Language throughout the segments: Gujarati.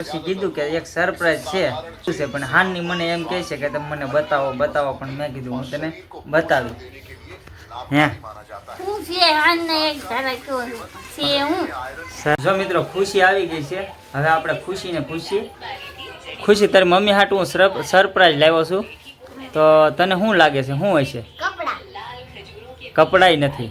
પછી કીધું કે એક સરપ્રાઈઝ છે પણ હાનની મને એમ કહે છે કે તમે મને બતાવો પણ મેં કીધું હું તને બતાવી હે જો મિત્રો ખુશી આવી ગઈ છે. હવે આપણે ખુશી તારી મમ્મી હાટુ હું સરપ્રાઈઝ લાવ્યો છું. તો તને શું લાગે છે, શું હશે? કપડાય નથી.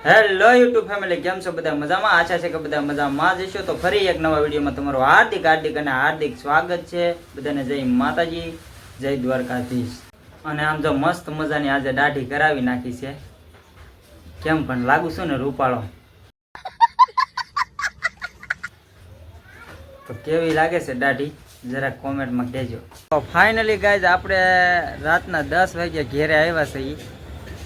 હેલો યુટ્યુબ ફેમિલી, કેમ છો બધા? મજામાં? આશા છે કે બધા મજામાં જ હશો. તો ફરી એક નવા વિડીયોમાં તમારું હાર્દિક સ્વાગત છે. બધાને જય માતાજી, જય દ્વારકાધીશ. અને આમ જો મસ્ત મજાની આજે દાઢી કરાવી નાખી છે. કેમ પણ લાગુ છું ને રૂપાળો? તો કેવી લાગે છે દાઢી જરાક કોમેન્ટમાં કહેજો. તો ફાઇનલી ગાઈઝ આપણે રાતના 10 વાગ્યા ઘેરે આવ્યા છીએ.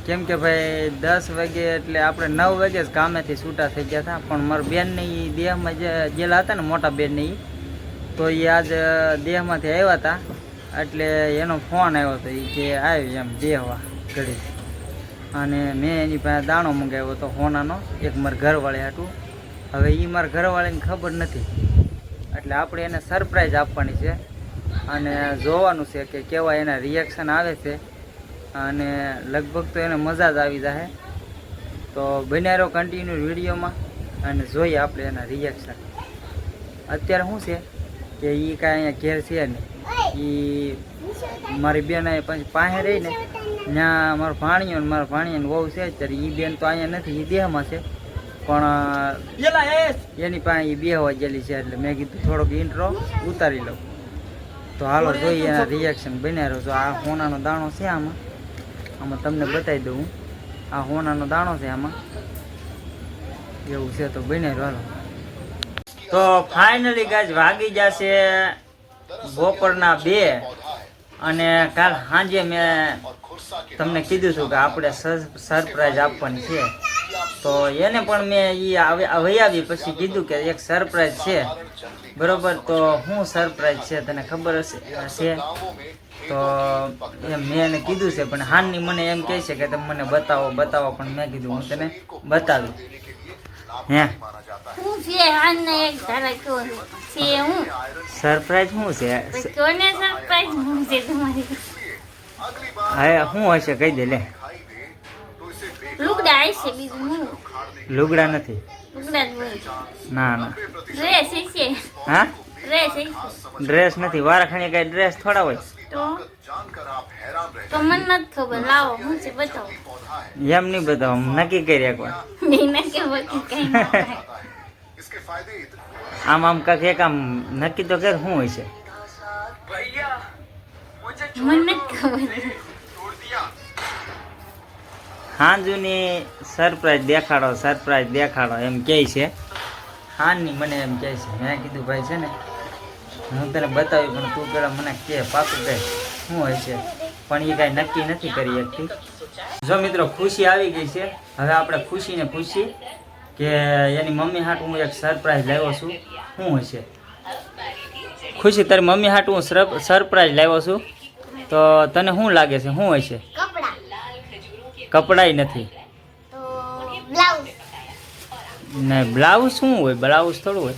કેમ કે ભાઈ 10 વાગે એટલે આપણે 9 વાગે જ કામેથી છૂટા થઈ ગયા હતા. પણ મારા બેનને એ દેહમાં જે ગયેલા હતા ને, મોટા બેનને તો એ આજ દેહમાંથી આવ્યા હતા. એટલે એનો ફોન આવ્યો હતો, એ કે આવ્યો એમ દેહવા ઘડી. અને મેં એની પાસે દાણો મંગાવ્યો હતો હોનાનો, એક મારા ઘરવાળી હાટું. હવે એ મારા ઘરવાળીને ખબર નથી, એટલે આપણે એને સરપ્રાઈઝ આપવાની છે. અને જોવાનું છે કે કેવા એના રિએક્શન આવે છે. અને લગભગ તો એને મજા જ આવી જાય. તો બન્યા રહો કન્ટિન્યુ વિડીયોમાં અને જોઈએ આપણે એના રિએક્શન. અત્યારે શું છે કે એ કાંઈ અહીંયા ઘેર છે નહીં. એ મારી બેન પછી પાસે રહીને ત્યાં મારો ભાણિયાને વહુ છે. અત્યારે એ બેન તો અહીંયા નથી, એ દેહમાં છે. પણ એની પાસે એ બેહવા ગયેલી છે. એટલે મેં કીધું થોડોક ઇન્ટ્રો ઉતારી લઉં. તો હાલો જોઈએ એના રિએક્શન બન્યા રહો. તો આ હોનાનો દાણો છે, આમાં તમને બતાવી દઉં. આ હોનાનો દાણો છે આમાં, એવું છે. તો બને હાલો. તો ફાઇનલી ગાઈઝ વાગી જશે બપોરના 2. અને કાલ સાંજે મેં તમને કીધું હતું કે આપણે સરપ્રાઈઝ આપવાની છે. તો એને પણ મેં વહી આવી પછી કીધું કે એક સરપ્રાઈઝ છે, બરોબર? તો શું સરપ્રાઈઝ છે તને ખબર હશે? તો મેં એને કીધું છે, પણ હાનની મને એમ કહે છે કે તમે મને બતાવો પણ મેં કીધું હું તને બતાવી હે. સરપ્રાઈઝ શું છે? હા, શું હશે કહી દે લે. લુગડા નથી. ના. હા, ડ્રેસ નથી. વારાખણી કઈ ડ્રેસ થોડા હોય. તો મને નથી ખબર. લાવો હું છે બતાવો. એમ નહીં બતાવો, નક્કી કરી એકવાર. આમ કાંક આમ નક્કી તો કર, શું હોય છે? મને નથી ખબર. હાંજુની સરપ્રાઈઝ દેખાડો એમ કહે છે. હાનની મને એમ કહે છે. મેં કીધું ભાઈ છે ને, હું તને બતાવી, પણ તું પેલા મને કે પાકું કહે શું હોય છે. પણ એ કાંઈ નક્કી નથી કરી શકતી. જો મિત્રો ખુશી આવી ગઈ છે. હવે આપણે ખુશીને પૂછી કે એની મમ્મી હાટું હું એક સરપ્રાઈઝ લાવ્યો છું, શું હશે? ખુશી, તારી મમ્મી હાટું હું સરપ્રાઈઝ લાવ્યો છું. તો તને શું લાગે છે, શું હશે? કપડાય નથી. નહીં, બ્લાઉઝ શું હોય? બ્લાઉઝ થોડું હોય.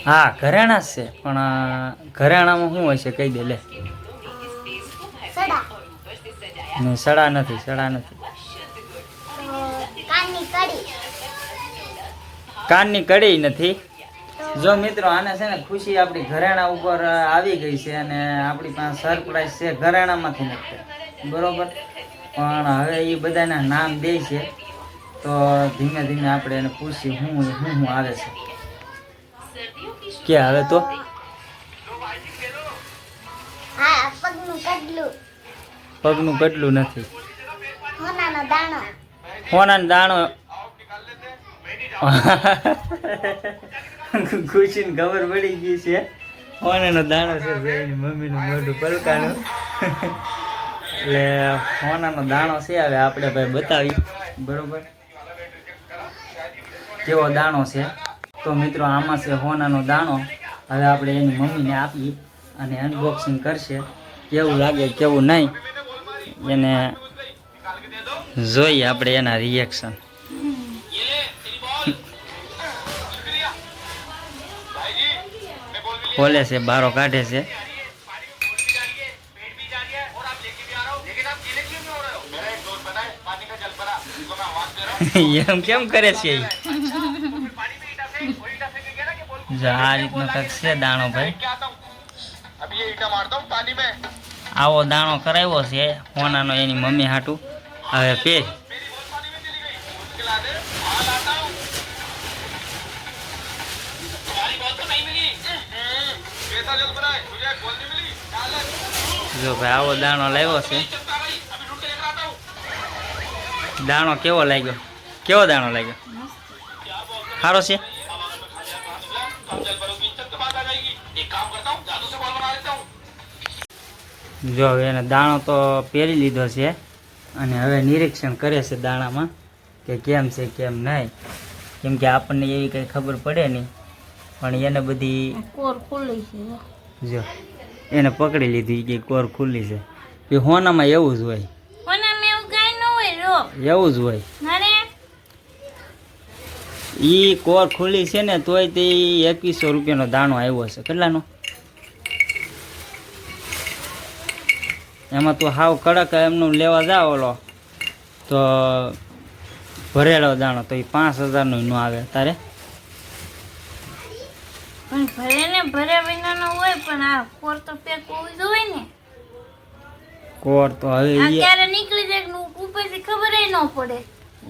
હા, ઘરેણા જ છે. પણ ઘરેણામાં શું હોય છે કહી દે લે. નહીં, સડા નથી. કાનની કડી નથી. જો મિત્રો આને છે ને ખુશી આપણી ઘરેણા ઉપર આવી ગઈ છે. અને આપણી પાસે સરપ્રાઈઝ છે ઘરેણામાંથી નથી, બરોબર? પણ હવે એ બધાના નામ દે છે. તો ધીમે ધીમે આપણે એને પૂછી શું આવે છે કે હવે તો પગનું કટલું નથી. હોનાનો દાણો. ખુશીને ખબર પડી ગઈ છે હોનાનો દાણો છે. એની મમ્મીનું મોઢું પલકાનું. એટલે હોનાનો દાણો છે. હવે આપણે ભાઈ બતાવી, બરોબર કેવો દાણો છે. તો મિત્રો આમાં છે હોનાનો દાણો. હવે આપણે એની મમ્મીને આપી અને અનબોક્સિંગ કરશે. કેવું લાગે કેવું નહીં એને જોઈએ આપણે એના રિએક્શન. ખોલે છે, બારો કાઢે છે. એમ કેમ કરે છે ઈ? જો આ રીતનો કંઈક છે દાણો ભાઈ. આવો દાણો કરાવ્યો છે હોનાનો એની મમ્મી હાટું. હવે પે જો ભાઈ આવો દાણો લાવ્યો છે. દાણો કેવો લાગ્યો? કેવો દાણો લાગ્યો? સારો છે. જો હવે એને દાણો તો પહેરી લીધો છે અને હવે નિરીક્ષણ કરે છે દાણામાં કે કેમ છે કેમ નહીં. કેમ કે આપણને એવી કંઈ ખબર પડે નહીં, પણ એને બધી કોર ખુલ્લી છે. જો એને પકડી લીધી કે કોર ખુલ્લી છે. એ હોનામાં એવું જ હોય, કોનામાં એવું કાંઈ ન હોય રો. એવું જ હોય. અરે ઈ કોર ખુલ્લી છે ને તોય તે 2100 રૂપિયાનો દાણો આવ્યો છે. કેટલાનો? એમાં તો હાવ કડક એમનું લેવા જાવ ઓલો તો ભરેલો દાણો તો એ 5000નો ન આવે તારે. પણ ભરે ને ભરે વિનાનો હોય, પણ આ કોર તો પેક હોવી જોઈએ ને. કોર તો હવે આ ઈ ક્યારે નીકળી જાય કે ઉપરથી ખબર ન પડે.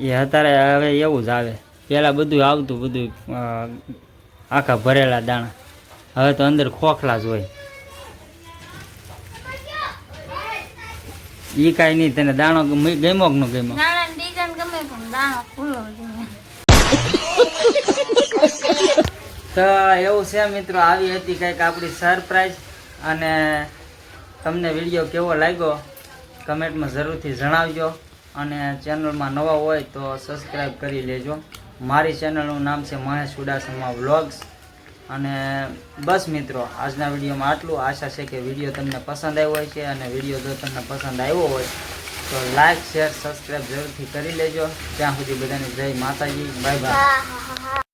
એ અત્યારે હવે એવું જ આવે. પહેલાં બધું આવતું બધું આખા ભરેલા દાણા. હવે તો અંદર ખોખલા જ હોય. ઈ કાંઈ નહીં. તને દાણો ગમ્યો કે ન ગમ્યો? દાણાની ડિઝાઇન ગમે પણ દાણો ખુલ્લો જોઈએ. તો એવું છે મિત્રો, આવી હતી કંઈક આપણી સરપ્રાઈઝ. અને તમને વિડીયો કેવો લાગ્યો કમેન્ટમાં જરૂરથી જણાવજો. અને ચેનલમાં નવા હોય તો સબસ્ક્રાઈબ કરી લેજો. મારી ચેનલનું નામ છે મહેશ ઉડાસમા વ્લોગ્સ. અને બસ મિત્રો, આજના વિડીયોમાં આટલું. આશા છે કે વિડીયો તમને પસંદ આવ્યો હોય છે. અને વિડીયો જો તમને પસંદ આવ્યો હોય તો લાઈક શેર સબસ્ક્રાઈબ જરૂરથી કરી લેજો. ત્યાં સુધી બધાને જય માતાજી, બાય બાય.